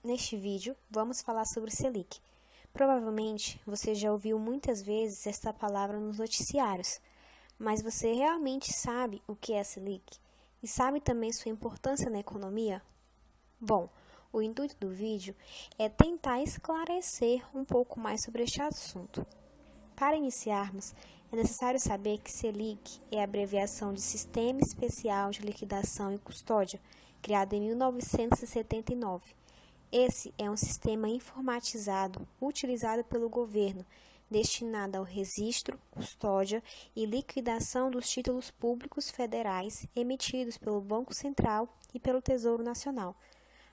Neste vídeo, vamos falar sobre o Selic. Provavelmente, você já ouviu muitas vezes esta palavra nos noticiários, mas você realmente sabe o que é Selic? E sabe também sua importância na economia? Bom, o intuito do vídeo é tentar esclarecer um pouco mais sobre este assunto. Para iniciarmos, é necessário saber que Selic é a abreviação de Sistema Especial de Liquidação e Custódia, criado em 1979. Esse é um sistema informatizado utilizado pelo governo, destinado ao registro, custódia e liquidação dos títulos públicos federais emitidos pelo Banco Central e pelo Tesouro Nacional,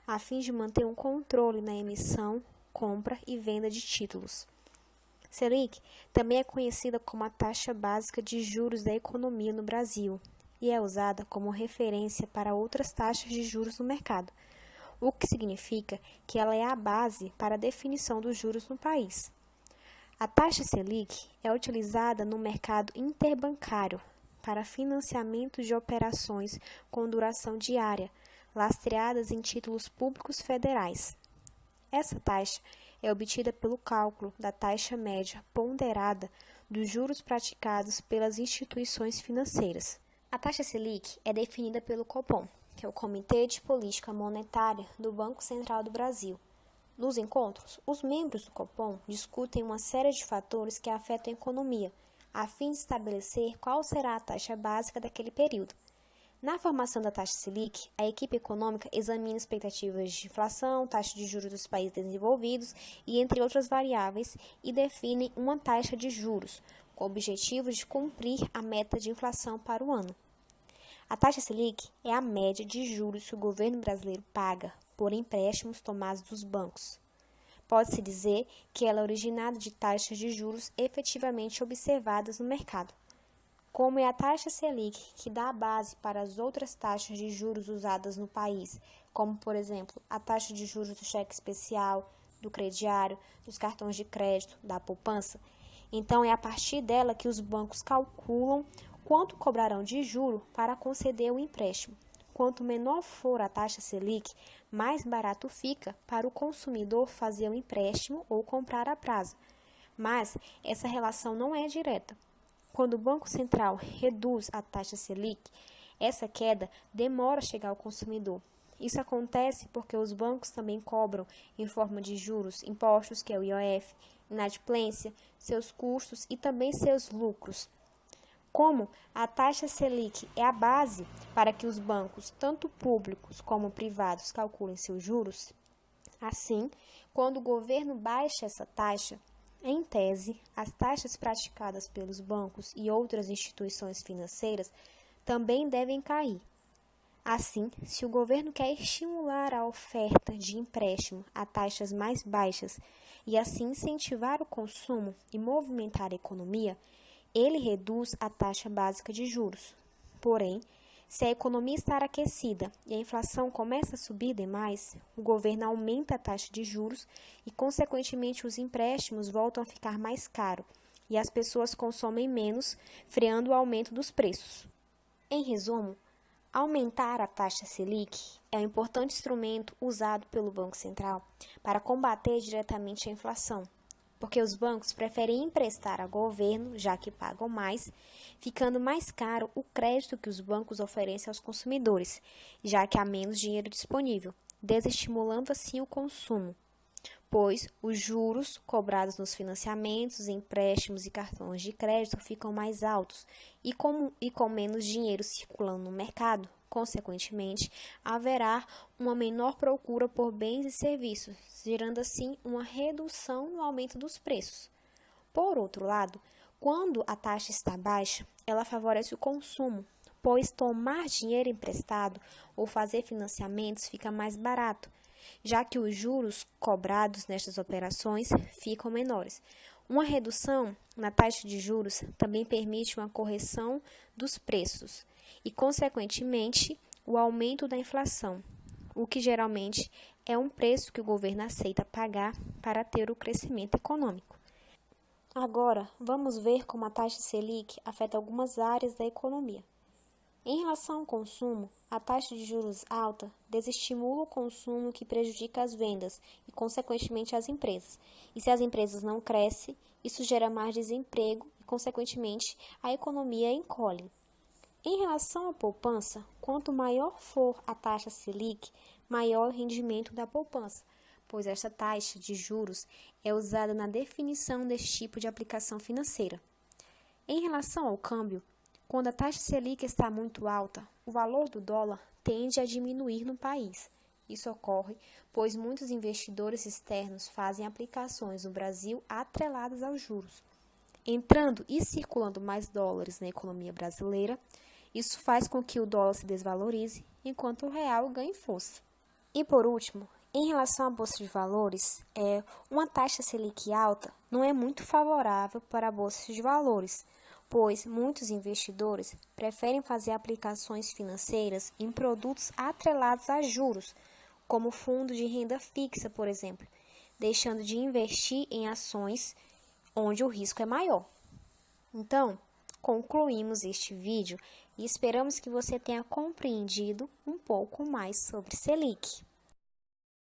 a fim de manter um controle na emissão, compra e venda de títulos. Selic também é conhecida como a taxa básica de juros da economia no Brasil e é usada como referência para outras taxas de juros no mercado, o que significa que ela é a base para a definição dos juros no país. A taxa Selic é utilizada no mercado interbancário para financiamento de operações com duração diária, lastreadas em títulos públicos federais. Essa taxa é obtida pelo cálculo da taxa média ponderada dos juros praticados pelas instituições financeiras. A taxa Selic é definida pelo Copom, que é o Comitê de Política Monetária do Banco Central do Brasil. Nos encontros, os membros do Copom discutem uma série de fatores que afetam a economia, a fim de estabelecer qual será a taxa básica daquele período. Na formação da taxa Selic, a equipe econômica examina expectativas de inflação, taxa de juros dos países desenvolvidos e entre outras variáveis e define uma taxa de juros, com o objetivo de cumprir a meta de inflação para o ano. A taxa Selic é a média de juros que o governo brasileiro paga por empréstimos tomados dos bancos. Pode-se dizer que ela é originada de taxas de juros efetivamente observadas no mercado. Como é a taxa Selic que dá a base para as outras taxas de juros usadas no país, como, por exemplo, a taxa de juros do cheque especial, do crediário, dos cartões de crédito, da poupança, então é a partir dela que os bancos calculam quanto cobrarão de juro para conceder o empréstimo. Quanto menor for a taxa Selic, mais barato fica para o consumidor fazer o empréstimo ou comprar a prazo. Mas essa relação não é direta. Quando o Banco Central reduz a taxa Selic, essa queda demora a chegar ao consumidor. Isso acontece porque os bancos também cobram, em forma de juros, impostos, que é o IOF, inadimplência, seus custos e também seus lucros. Como a taxa Selic é a base para que os bancos, tanto públicos como privados, calculem seus juros, assim, quando o governo baixa essa taxa, em tese, as taxas praticadas pelos bancos e outras instituições financeiras também devem cair. Assim, se o governo quer estimular a oferta de empréstimo a taxas mais baixas e assim incentivar o consumo e movimentar a economia, ele reduz a taxa básica de juros. Porém, se a economia está aquecida e a inflação começa a subir demais, o governo aumenta a taxa de juros e, consequentemente, os empréstimos voltam a ficar mais caros e as pessoas consomem menos, freando o aumento dos preços. Em resumo, aumentar a taxa Selic é um importante instrumento usado pelo Banco Central para combater diretamente a inflação, porque os bancos preferem emprestar ao governo, já que pagam mais, ficando mais caro o crédito que os bancos oferecem aos consumidores, já que há menos dinheiro disponível, desestimulando assim o consumo, pois os juros cobrados nos financiamentos, empréstimos e cartões de crédito ficam mais altos e com menos dinheiro circulando no mercado. Consequentemente, haverá uma menor procura por bens e serviços, gerando assim uma redução no aumento dos preços. Por outro lado, quando a taxa está baixa, ela favorece o consumo, pois tomar dinheiro emprestado ou fazer financiamentos fica mais barato, já que os juros cobrados nestas operações ficam menores. Uma redução na taxa de juros também permite uma correção dos preços e, consequentemente, o aumento da inflação, o que geralmente é um preço que o governo aceita pagar para ter o crescimento econômico. Agora, vamos ver como a taxa Selic afeta algumas áreas da economia. Em relação ao consumo, a taxa de juros alta desestimula o consumo, que prejudica as vendas e, consequentemente, as empresas. E se as empresas não crescem, isso gera mais desemprego e, consequentemente, a economia encolhe. Em relação à poupança, quanto maior for a taxa Selic, maior o rendimento da poupança, pois esta taxa de juros é usada na definição deste tipo de aplicação financeira. Em relação ao câmbio, quando a taxa Selic está muito alta, o valor do dólar tende a diminuir no país. Isso ocorre pois muitos investidores externos fazem aplicações no Brasil atreladas aos juros. Entrando e circulando mais dólares na economia brasileira, isso faz com que o dólar se desvalorize, enquanto o real ganhe força. E por último, em relação à bolsa de valores, uma taxa Selic alta não é muito favorável para a bolsa de valores, pois muitos investidores preferem fazer aplicações financeiras em produtos atrelados a juros, como fundos de renda fixa, por exemplo, deixando de investir em ações onde o risco é maior. Então, concluímos este vídeo e esperamos que você tenha compreendido um pouco mais sobre Selic.